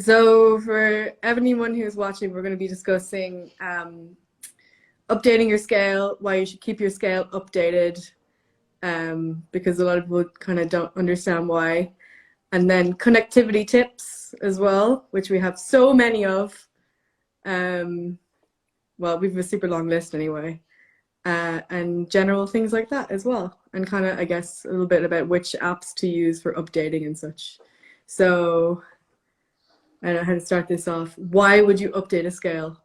So for anyone who's watching, we're going to be discussing updating your scale, why you should keep your scale updated, because a lot of people kind of don't understand why. And then connectivity tips as well, which we have so many of. Well, we have a super long list anyway. And general things like that as well. And kind of, I guess, a little bit about which apps to use for updating and such. So I don't know how to start this off. Why would you update a scale?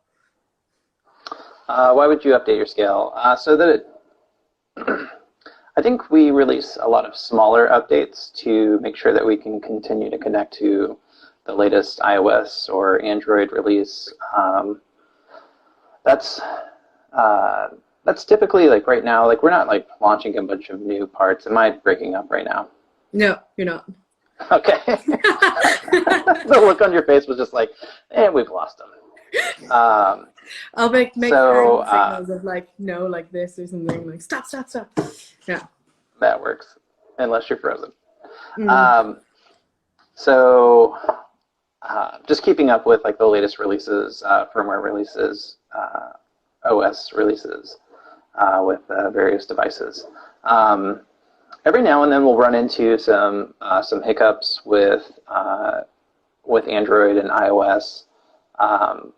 Why would you update your scale? So that I think we release a lot of smaller updates to make sure that we can continue to connect to the latest iOS or Android release. That's typically like right now, like we're not like launching a bunch of new parts. Am I breaking up right now? No, you're not. Okay. The look on your face was just like, we've lost them. I'll make signals of like no, like this or something, like stop. Yeah. That works, unless you're frozen. Just keeping up with like the latest releases, firmware releases, OS releases with various devices. Every now and then we'll run into some hiccups with Android and iOS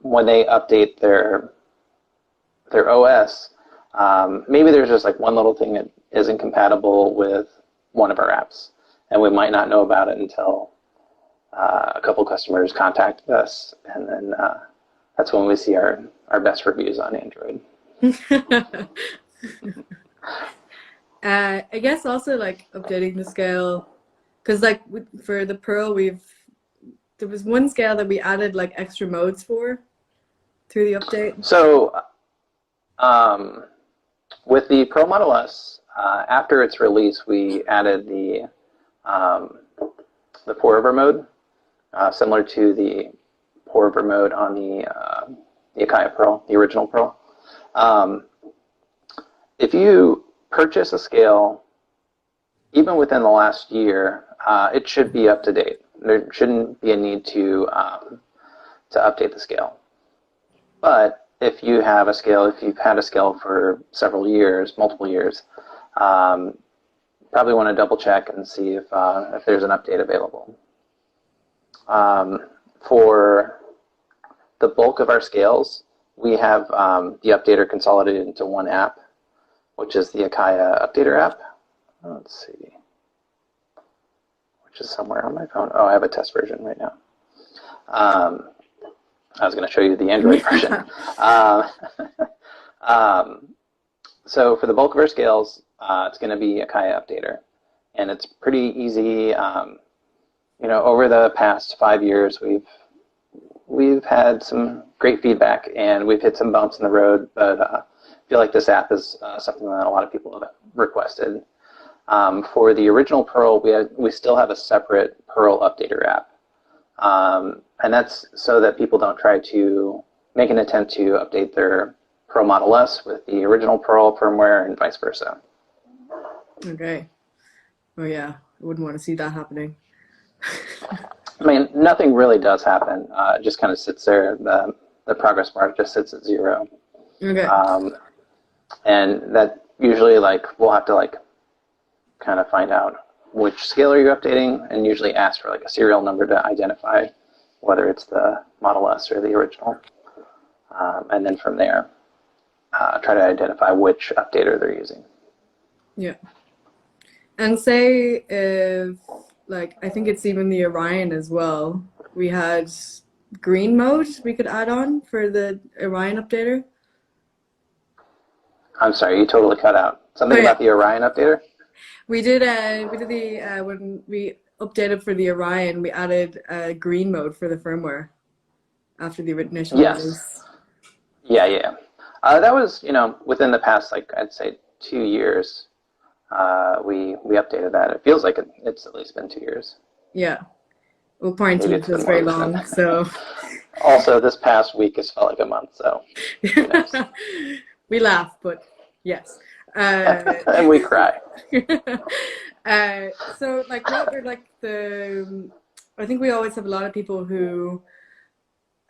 when they update their OS. Maybe there's just like one little thing that isn't compatible with one of our apps, and we might not know about it until a couple customers contacted us, and then that's when we see our best reviews on Android. I guess also like updating the scale, because like for the Pro, there was one scale that we added like extra modes for through the update. So with the Pro Model S, after its release, we added the pour over mode, similar to the pour over mode on the Acaia Pro, the original Pro. If you purchase a scale, even within the last year, it should be up to date. There shouldn't be a need to update the scale. But if you have a scale, if you've had a scale for several years, multiple years, probably want to double check and see if there's an update available. For the bulk of our scales, we have the updater consolidated into one app, which is the Acaia Updater app. Let's see, which is somewhere on my phone. Oh, I have a test version right now. I was going to show you the Android version. So for the bulk of our scales, it's going to be Acaia Updater, and it's pretty easy. Over the past 5 years, we've had some great feedback, and we've hit some bumps in the road, but I feel like this app is something that a lot of people have requested. For the original Pearl, we still have a separate Pearl Updater app, and that's so that people don't try to make an attempt to update their Pro Model S with the original Pearl firmware and vice versa. Okay. Oh yeah, I wouldn't want to see that happening. I mean, nothing really does happen. It just kind of sits there. The progress bar just sits at 0. Okay. And that usually, like, we'll have to like kind of find out which scale are you updating, and usually ask for like a serial number to identify whether it's the Model S or the original, and then from there try to identify which updater they're using. Yeah. And say if, like, I think it's even the Orion as well, we had green mode we could add on for the Orion updater. I'm sorry, you totally cut out. Something about the Orion updater? We did when we updated for the Orion, we added green mode for the firmware after the initial release. Yeah. That was, within the past, like, I'd say 2 years, we updated that. It feels like it's at least been 2 years. Yeah. Well, quarantine feels very long, so. Also, this past week has felt like a month, so who knows? We laugh, but yes. And we cry. So, like, what are like I think we always have a lot of people who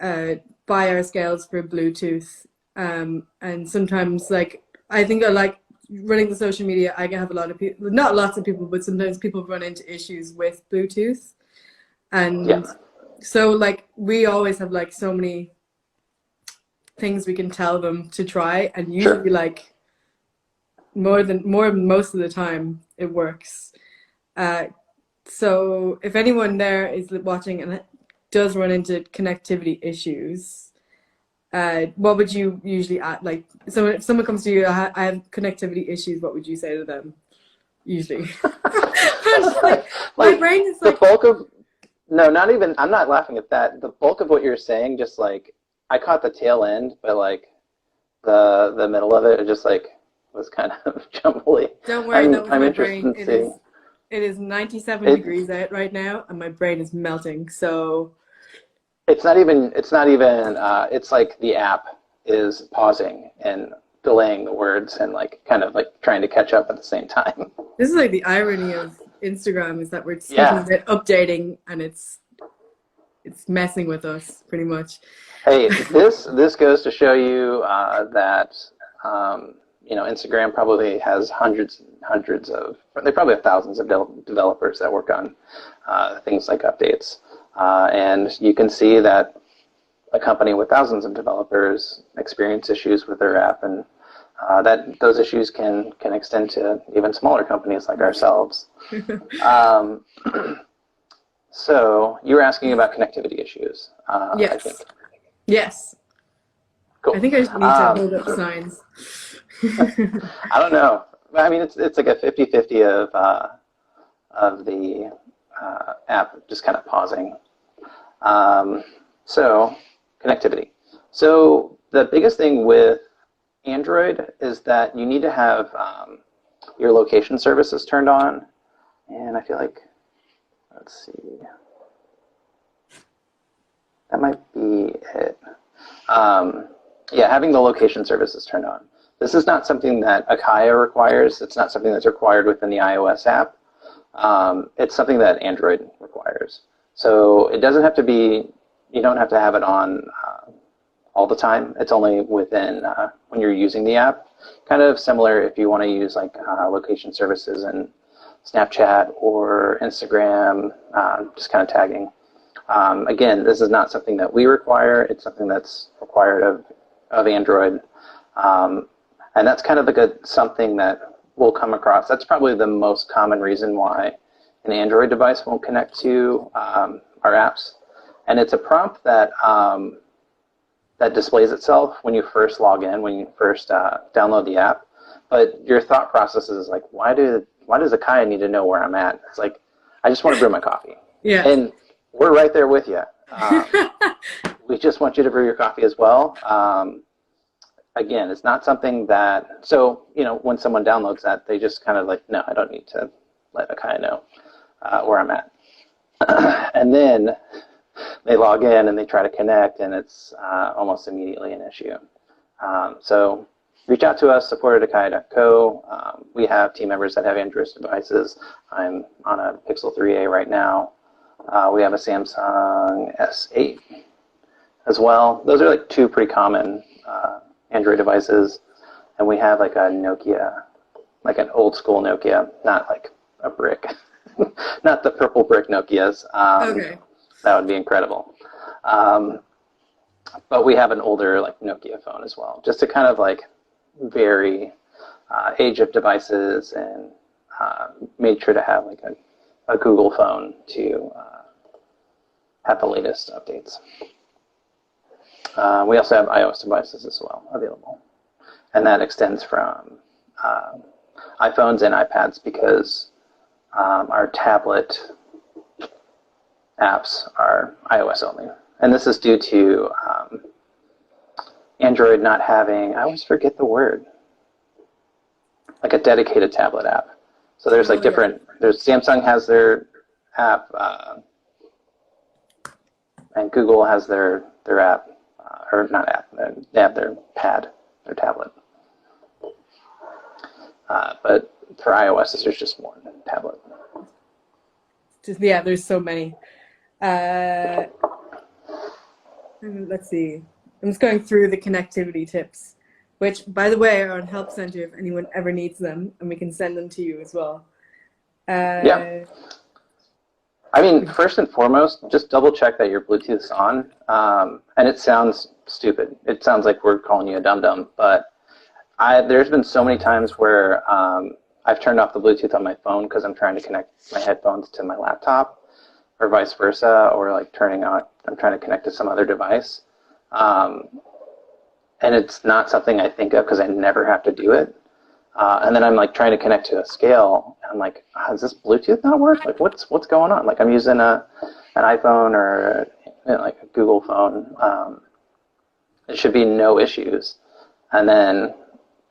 buy our scales for Bluetooth, and sometimes like I think I like running the social media. I have a lot of people, not lots of people, but sometimes people run into issues with Bluetooth, Yeah. and so like we always have like so many things we can tell them to try, and usually Sure. like most of the time it works. Uh, so if anyone there is watching and does run into connectivity issues, what would you usually add? Like, if someone comes to you, I have connectivity issues, what would you say to them? Usually, I'm just like, my Like brain is the like, bulk of no, not even. I'm not laughing at that. The bulk of what you're saying, just like I caught the tail end, but like the middle of it, it just like was kind of jumbly. don't worry, that was I'm my interested brain. in seeing It is 97 it. degrees out right now, and my brain is melting. So It's not even. It's not even. It's like the app is pausing and delaying the words and like kind of like trying to catch up at the same time. this is like the irony of Instagram is that we're speaking Yeah. about updating, and it's messing with us pretty much. Hey, this goes to show you that Instagram probably has hundreds and hundreds of. They probably have thousands of developers that work on things like updates, and you can see that a company with thousands of developers experience issues with their app, and that those issues can extend to even smaller companies like ourselves. Um, so you were asking about connectivity issues, I think. Yes. Yes. I Cool. think I just need to hold up signs. I don't know. I mean, it's like a 50-50 of the app just kind of pausing. So connectivity. So the biggest thing with Android is that you need to have your location services turned on, and I feel like let's see, that might be it. Yeah, having the location services turned on. This is not something that Acaia requires. It's not something that's required within the iOS app. It's something that Android requires. So it doesn't have to be, you don't have to have it on all the time. It's only within when you're using the app. Kind of similar if you want to use like location services in Snapchat or Instagram, just kind of tagging. Again, this is not something that we require. It's something that's required of Android. And that's kind of like something that we'll come across. That's probably the most common reason why an Android device won't connect to our apps. And it's a prompt that that displays itself when you first log in, when you first download the app. But your thought process is like, why does Acaia need to know where I'm at? It's like, I just want to brew my coffee. Yeah. And we're right there with you. We just want you to brew your coffee as well. Again, it's not something that, so, when someone downloads that, they just kind of like, no, I don't need to let Acaia know where I'm at. And then they log in and they try to connect, and it's almost immediately an issue. So reach out to us, support@acaia.co. We have team members that have Android devices. I'm on a Pixel 3a right now. We have a Samsung S8 as well. Those are like two pretty common Android devices. And we have like a Nokia, like an old school Nokia, not like a brick, not the purple brick Nokias. Okay. That would be incredible. But we have an older like Nokia phone as well, just to kind of like vary age of devices, and made sure to have like a Google phone to have the latest updates. We also have iOS devices as well available, and that extends from iPhones and iPads because our tablet apps are iOS only. And this is due to Android not having, I always forget the word, like a dedicated tablet app. So there's like different, there's Samsung has their app, and Google has their app, or not app, they have their pad, their tablet. But for iOS, there's just one tablet. Yeah, there's so many. And let's see. I'm just going through the connectivity tips, which, by the way, are on Help Center if anyone ever needs them, and we can send them to you as well. Yeah. I mean, first and foremost, just double check that your Bluetooth's on. And it sounds stupid. It sounds like we're calling you a dum-dum, but there's been so many times where I've turned off the Bluetooth on my phone because I'm trying to connect my headphones to my laptop, or vice versa, or like I'm trying to connect to some other device. And it's not something I think of because I never have to do it. And then I'm like trying to connect to a scale. And I'm like, does this Bluetooth not work? Like, what's going on? Like, I'm using an iPhone or like a Google phone. It should be no issues. And then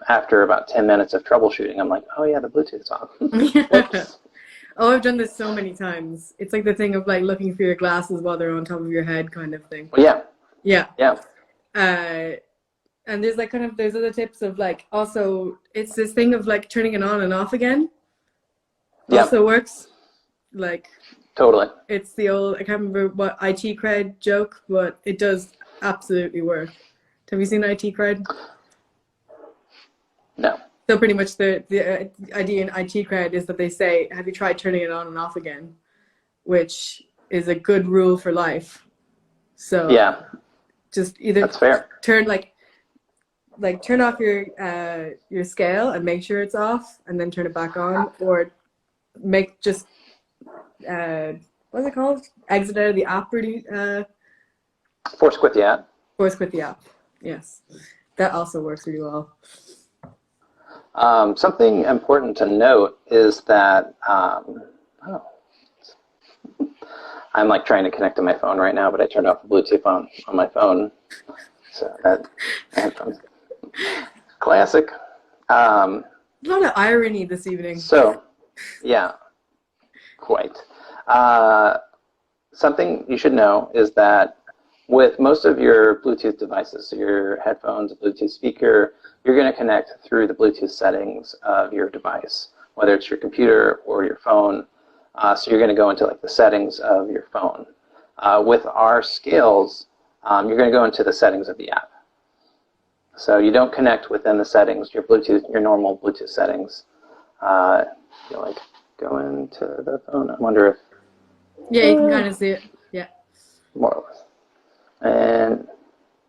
after about 10 minutes of troubleshooting, I'm like, oh yeah, the Bluetooth's on. Whoops. Oh, I've done this so many times. It's like the thing of like looking for your glasses while they're on top of your head kind of thing. Well, yeah. Yeah. Yeah. And there's like there's other tips of like, also it's this thing of like turning it on and off again. Yeah. Also works. Like, totally. It's the old, I can't remember what IT cred joke, but it does absolutely work. Have you seen IT cred? No. So pretty much the idea in IT cred is that they say, have you tried turning it on and off again? Which is a good rule for life. So yeah, just either that's fair. Turn turn off your scale and make sure it's off, and then turn it back on, or make just what's it called? Exit out of the app. Really, force quit the app. Force quit the app. Yes, that also works really well. Something important to note is that I'm like trying to connect to my phone right now, but I turned off the Bluetooth on my phone. So that headphones. Classic. A lot of irony this evening. So, yeah, quite. Something you should know is that with most of your Bluetooth devices, so your headphones, a Bluetooth speaker, you're going to connect through the Bluetooth settings of your device, whether it's your computer or your phone. So you're going to go into like the settings of your phone. With our scales, you're going to go into the settings of the app. So you don't connect within the settings, your normal Bluetooth settings. You like go into the phone. I wonder if. Yeah, you can kind of see it. Yeah. More or less. And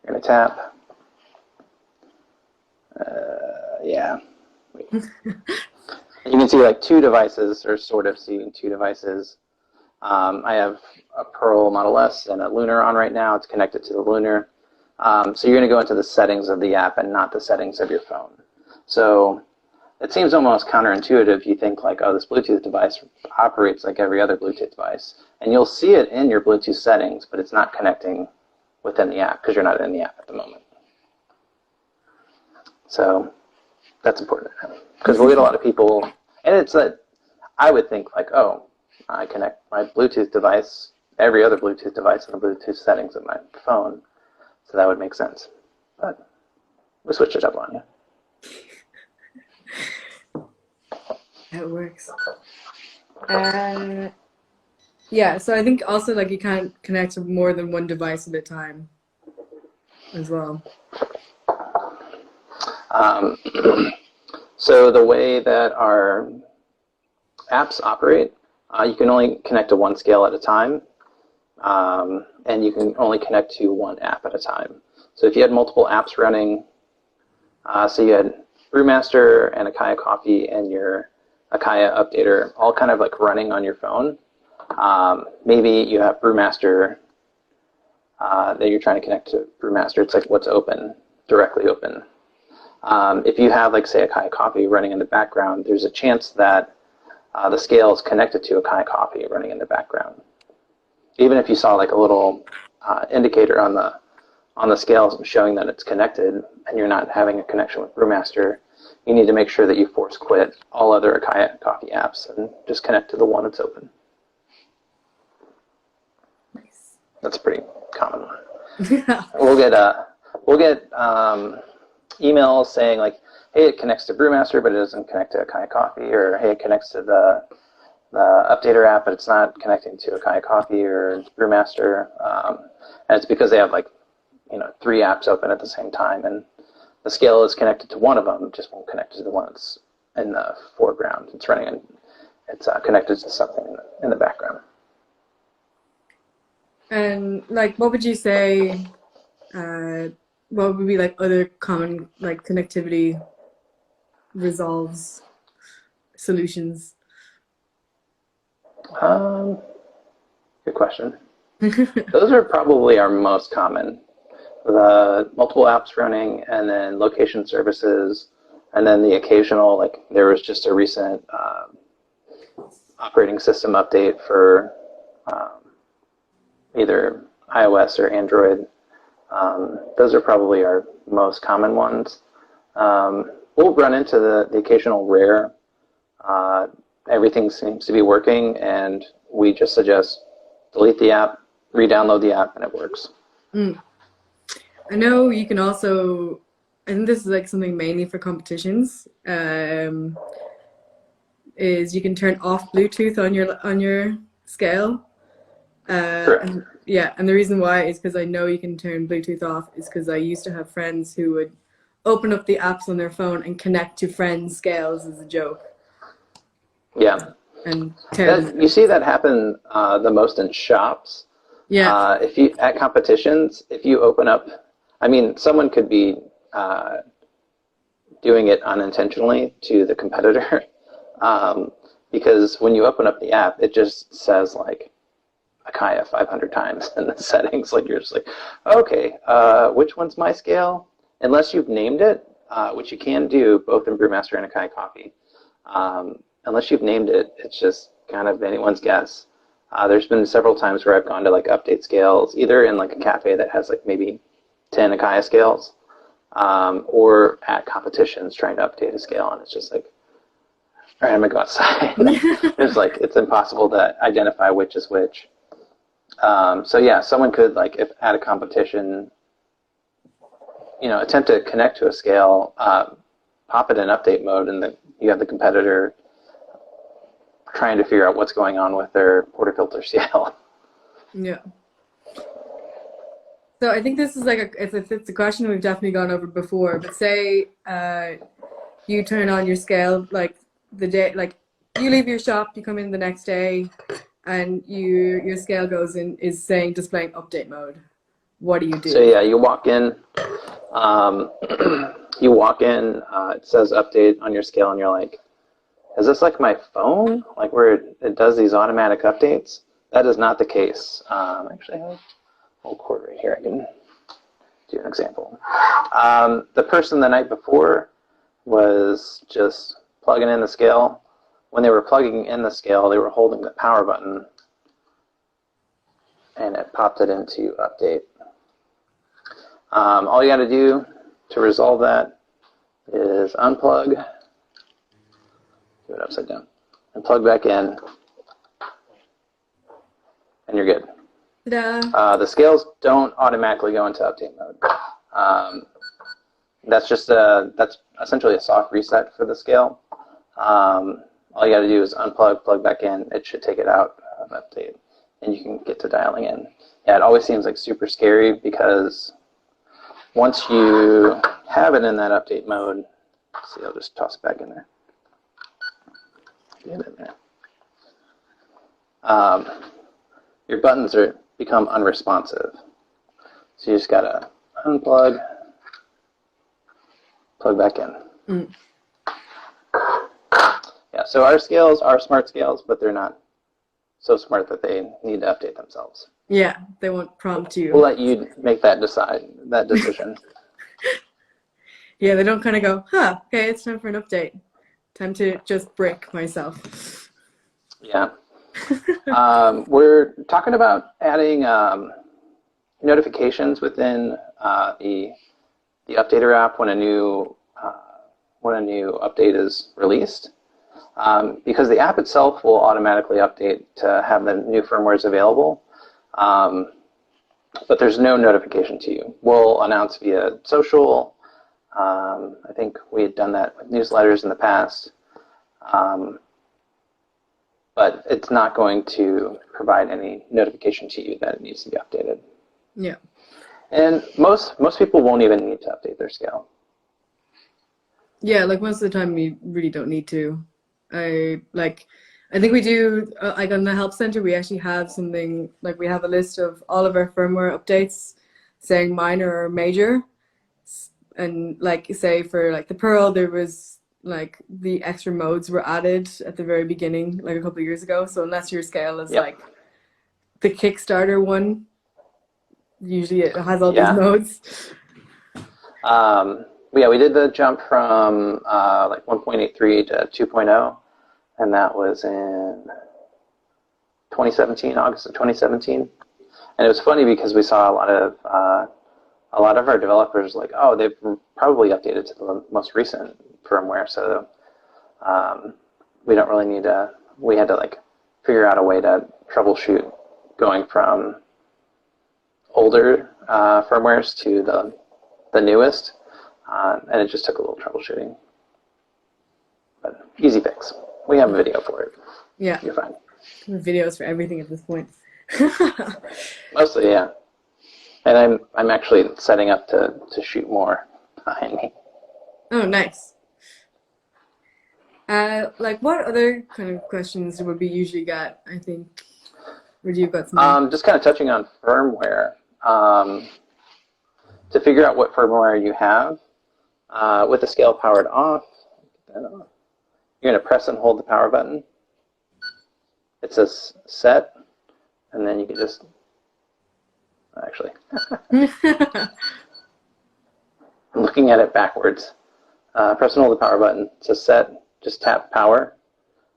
you're going to tap. Yeah. You can see like two devices, or sort of seeing two devices. I have a Pearl Model S and a Lunar on right now. It's connected to the Lunar. So you're going to go into the settings of the app and not the settings of your phone. So it seems almost counterintuitive. You think like, oh, this Bluetooth device operates like every other Bluetooth device. And you'll see it in your Bluetooth settings, but it's not connecting within the app because you're not in the app at the moment. So that's important because we'll get a lot of people, and it's that I would think like, oh, I connect my Bluetooth device, every other Bluetooth device in the Bluetooth settings of my phone, so that would make sense. But we switched it up on you. It works. Yeah, so I think also like you can't connect to more than one device at a time as well. So the way that our apps operate, you can only connect to one scale at a time, and you can only connect to one app at a time. So if you had multiple apps running, so you had Brewmaster and Acaia Coffee and your Acaia Updater all kind of like running on your phone, maybe you have Brewmaster that you're trying to connect to Brewmaster. It's like what's open, directly open. If you have, like, say, Acaia Coffee running in the background, there's a chance that the scale is connected to Acaia Coffee running in the background. Even if you saw like a little indicator on the scale showing that it's connected, and you're not having a connection with Brewmaster, you need to make sure that you force quit all other Acaia Coffee apps and just connect to the one that's open. Nice. That's a pretty common one. We'll get emails saying like, hey, it connects to Brewmaster, but it doesn't connect to Acaia Coffee, or hey, it connects to the Updater app, but it's not connecting to Acaia Coffee or Brewmaster, and it's because they have like 3 apps open at the same time, and the scale is connected to one of them, it just won't connect to the one that's in the foreground. It's running, and it's connected to something in the background. And like, what would you say? What would be like other common like connectivity resolves solutions? Good question. Those are probably our most common. The multiple apps running, and then location services, and then the occasional, like there was just a recent operating system update for either iOS or Android. Those are probably our most common ones. We'll run into the occasional rare. Everything seems to be working, and we just suggest delete the app, re-download the app, and it works. I know you can also, I think this is like something mainly for competitions, is you can turn off Bluetooth on your scale. Correct. And the reason why is because I know you can turn Bluetooth off is because I used to have friends who would open up the apps on their phone and connect to friends' scales as a joke. Yeah. And you see that happen the most in shops. Yeah. If you at competitions, if you open up, I mean, someone could be doing it unintentionally to the competitor, because when you open up the app, it just says like Acaia 500 times in the settings. Like you're just like, okay, which one's my scale? Unless you've named it, which you can do both in Brewmaster and Acaia Coffee. Unless you've named it, it's just kind of anyone's guess. There's been several times where I've gone to like update scales, either in like a cafe that has like maybe 10 Acaia scales, or at competitions trying to update a scale, and it's just like, all right, I'm gonna go outside. It's like, it's impossible to identify which is which. So yeah, someone could, like, if at a competition, attempt to connect to a scale, pop it in update mode, and then you have the competitor trying to figure out what's going on with their portafilter scale. Yeah. So I think this is like it's a question we've definitely gone over before. But say you turn on your scale like the day, like you leave your shop, you come in the next day, and your scale goes in is saying displaying update mode. What do you do? So yeah, you walk in. It says update on your scale, and you're like, is this like my phone, like where it does these automatic updates? That is not the case. Actually, I have a whole cord right here. I can do an example. The person the night before was just plugging in the scale. When they were plugging in the scale, they were holding the power button, and it popped it into update. All you got to do to resolve that is unplug, do it upside down, and plug back in, and you're good. The scales don't automatically go into update mode. That's essentially a soft reset for the scale. All you got to do is unplug, plug back in. It should take it out of update, and you can get to dialing in. Yeah, it always seems like super scary because once you have it in that update mode, let's see, I'll just toss it back in there. Get it in there. Your buttons become unresponsive. So you just gotta unplug, plug back in. Yeah, so our scales are smart scales, but they're not so smart that they need to update themselves. Yeah, they won't prompt you. We'll let you make that decision. Yeah, they don't kind of go, okay, it's time for an update. Time to just break myself. Yeah. We're talking about adding notifications within the Updater app when a new update is released, because the app itself will automatically update to have the new firmwares available, but there's no notification to you. We'll announce via social. I think we had done that with newsletters in the past. But it's not going to provide any notification to you that it needs to be updated. Yeah. And most people won't even need to update their scale. Yeah, like most of the time we really don't need to. I think we do, like on the help center, we actually have something, like we have a list of all of our firmware updates saying minor or major. And like say for like the Pearl, there was like the extra modes were added at the very beginning, like a couple of years ago. So unless your scale is Yep. like the Kickstarter one, usually it has all these Yeah. modes. Yeah, we did the jump from like 1.83 to 2.0, and that was in 2017, August of 2017. And it was funny because we saw a lot of our developers like, oh, they've probably updated to the most recent firmware, so we don't really need to. We had to like figure out a way to troubleshoot going from older firmwares to the newest, and it just took a little troubleshooting. But easy fix. We have a video for it. Yeah. You're fine. Videos for everything at this point. Mostly, yeah. And I'm actually setting up to shoot more behind me. Oh, nice. Like what other kind of questions would we usually get? I think, would you got something? Just kind of touching on firmware. To figure out what firmware you have, with the scale powered off, you're going to press and hold the power button. It says set, and then you can just, actually, I'm looking at it backwards. Press and hold the power button. It says set, just tap power,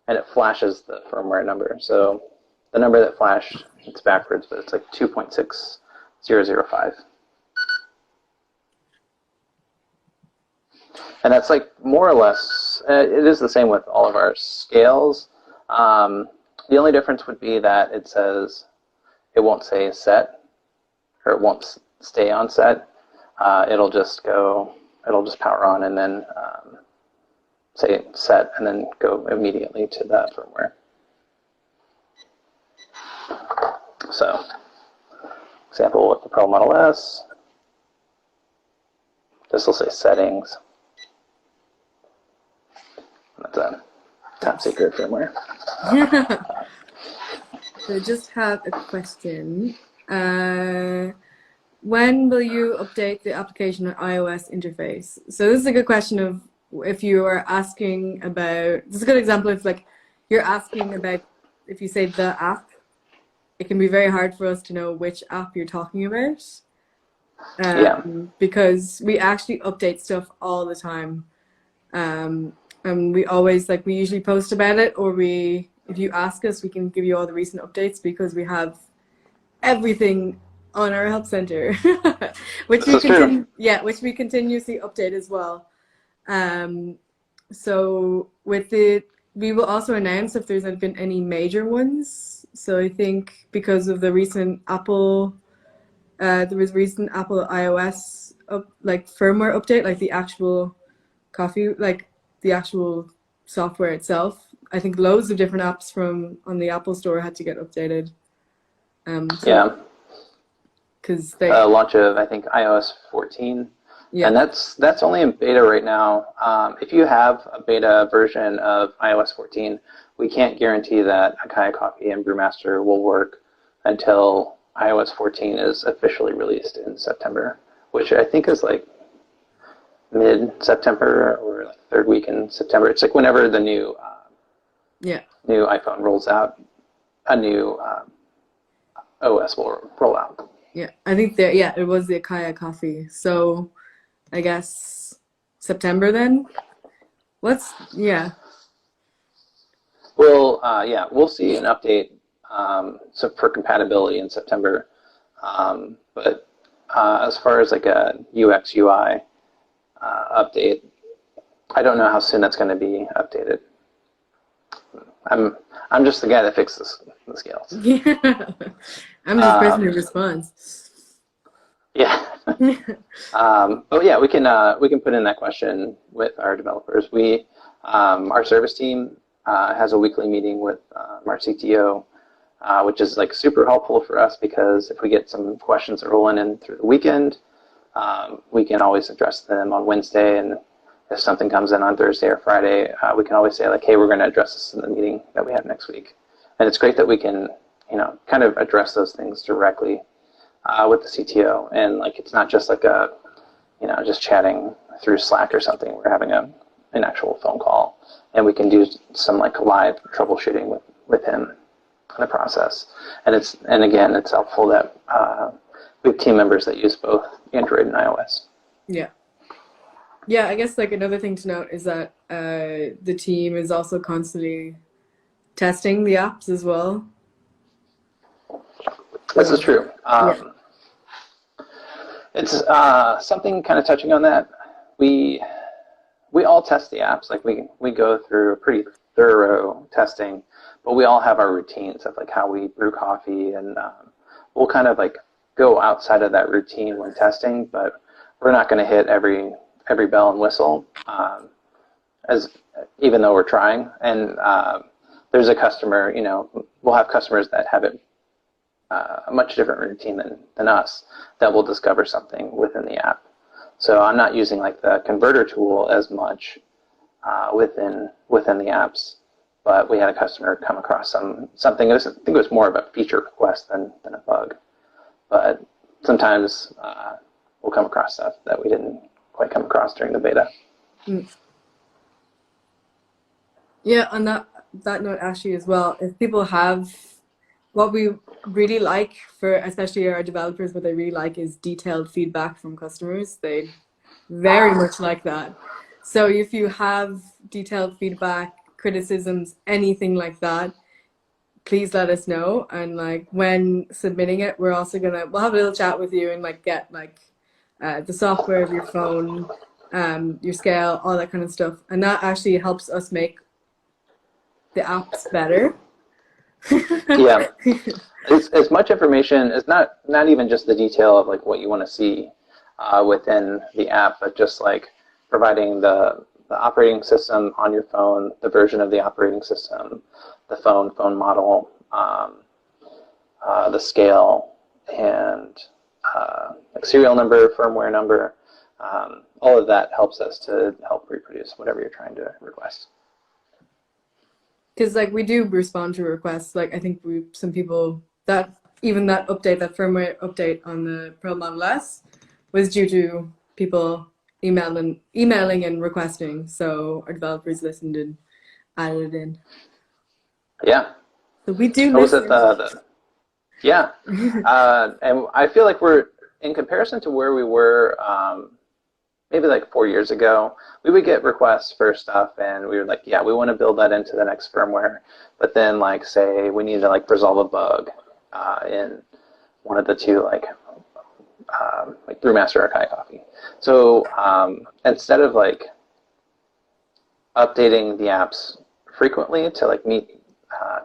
and it flashes the firmware number. So the number that flashed, it's backwards, but it's like 2.6005. And that's like more or less, it is the same with all of our scales. The only difference would be that it says, it won't say set, or it won't stay on set. It'll just power on and then say set and then go immediately to that firmware. So, example with the Pro Model S, this will say settings. That's a top secret firmware. So I just have a question. When will you update the application and iOS interface? So this is a good question of if you are asking about, this is a good example of like, you're asking about, if you say the app, it can be very hard for us to know which app you're talking about. Yeah. Because we actually update stuff all the time. And we always, like, we usually post about it, or if you ask us, we can give you all the recent updates because we have everything on our help center, which we continuously update as well. So with it, we will also announce if there's been any major ones. So I think because of the recent Apple, there was recent Apple iOS firmware update, like the actual the actual software itself. I think loads of different apps on the Apple Store had to get updated. Yeah. Because they launch of, I think, iOS 14. Yeah. And that's only in beta right now. If you have a beta version of iOS 14, we can't guarantee that Acaia Coffee and Brewmaster will work until iOS 14 is officially released in September, which I think is like mid-September or like third week in September. It's like whenever the new new iPhone rolls out, a new OS will roll out. Yeah, I think it was the Acaia Coffee. So I guess September then? We'll see an update so for compatibility in September. But as far as like a UX UI update, I don't know how soon that's going to be updated. I'm just the guy that fixes the scales. Yeah. I'm just the person who responds. Yeah. But yeah, we can put in that question with our developers. Our service team has a weekly meeting with our CTO which is like super helpful for us because if we get some questions that roll in through the weekend, we can always address them on Wednesday, and if something comes in on Thursday or Friday, we can always say like, hey, we're going to address this in the meeting that we have next week. And it's great that we can, kind of address those things directly with the CTO, and like it's not just like a, just chatting through Slack or something. We're having an actual phone call, and we can do some like live troubleshooting with him in the process. And again, it's helpful that we have team members that use both Android and iOS. Yeah. Yeah, I guess like another thing to note is that the team is also constantly testing the apps as well. This is true. It's something kind of touching on that. We all test the apps. Like we go through a pretty thorough testing, but we all have our routines of like how we brew coffee, and we'll kind of like go outside of that routine when testing, but we're not going to hit every bell and whistle, even though we're trying. And there's a customer, we'll have customers that have a much different routine than us that will discover something within the app. So I'm not using like the converter tool as much within the apps, but we had a customer come across something. I think it was more of a feature request than a bug. But sometimes we'll come across stuff that we didn't quite come across during the beta. Yeah, on that note, Ashley, as well, if people have what we really like for, especially our developers, what they really like is detailed feedback from customers. They very much like that. So if you have detailed feedback, criticisms, anything like that, please let us know. And like when submitting it, we'll have a little chat with you and like get like the software of your phone, your scale, all that kind of stuff. And that actually helps us make the apps better. Yeah, as much information is not even just the detail of like what you want to see within the app, but just like providing the operating system on your phone, the version of the operating system, the phone model, the scale, and like serial number, firmware number. All of that helps us to help reproduce whatever you're trying to request. Because like we do respond to requests. Like I think some people that firmware update on the Pro Model S was due to people emailing and requesting. So our developers listened and added it in. Yeah. So we do Was listen. it yeah. And I feel like we're, in comparison to where we were maybe like 4 years ago, we would get requests for stuff and we were like, yeah, we want to build that into the next firmware. But then like say we need to like resolve a bug in one of the two like Brewmaster or Acaia coffee. So instead of like updating the apps frequently to like meet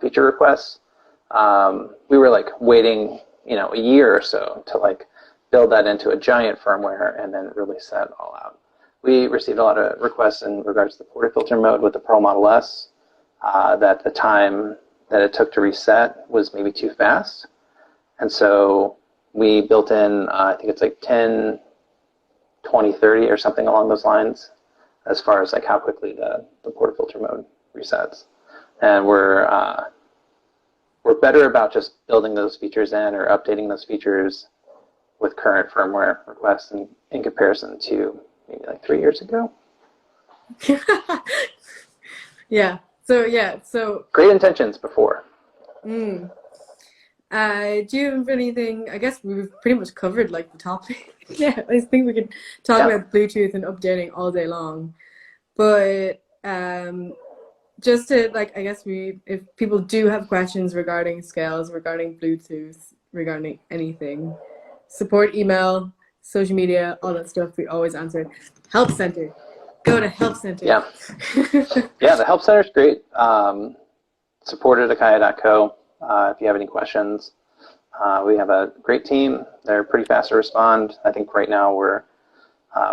feature requests, we were like waiting, a year or so to like build that into a giant firmware and then release that all out. We received a lot of requests in regards to the portafilter mode with the Pro Model S, that the time that it took to reset was maybe too fast. And so we built in, I think it's like 10, 20, 30 or something along those lines as far as like how quickly the portafilter mode resets. And we're better about just building those features in or updating those features with current firmware requests in comparison to maybe like 3 years ago. Yeah. So great intentions before. Do you have anything? I guess we've pretty much covered like the topic. Yeah, I think we could talk about Bluetooth and updating all day long. But just to like, I guess if people do have questions regarding scales, regarding Bluetooth, regarding anything, support email, social media, all that stuff, we always answer. Help Center. Go to Help Center. Yeah. Yeah, the Help Center is great. Support at acaia.co if you have any questions. We have a great team. They're pretty fast to respond. I think right now we're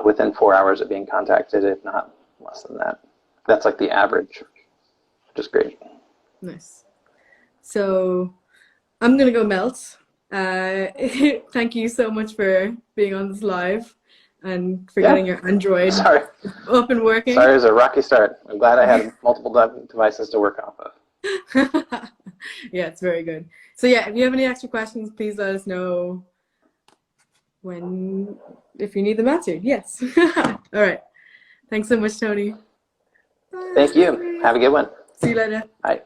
within 4 hours of being contacted, if not less than that. That's like the average, which is great. Nice. So I'm gonna go melt. Thank you so much for being on this live and for Yeah. getting your Android Sorry. up and working. Sorry, it was a rocky start. I'm glad I had multiple devices to work off of. Yeah, it's very good. So yeah, if you have any extra questions, please let us know if you need them answered. Yes. All right. Thanks so much, Tony. Thank you. Bye. Have a good one. See you later. Bye.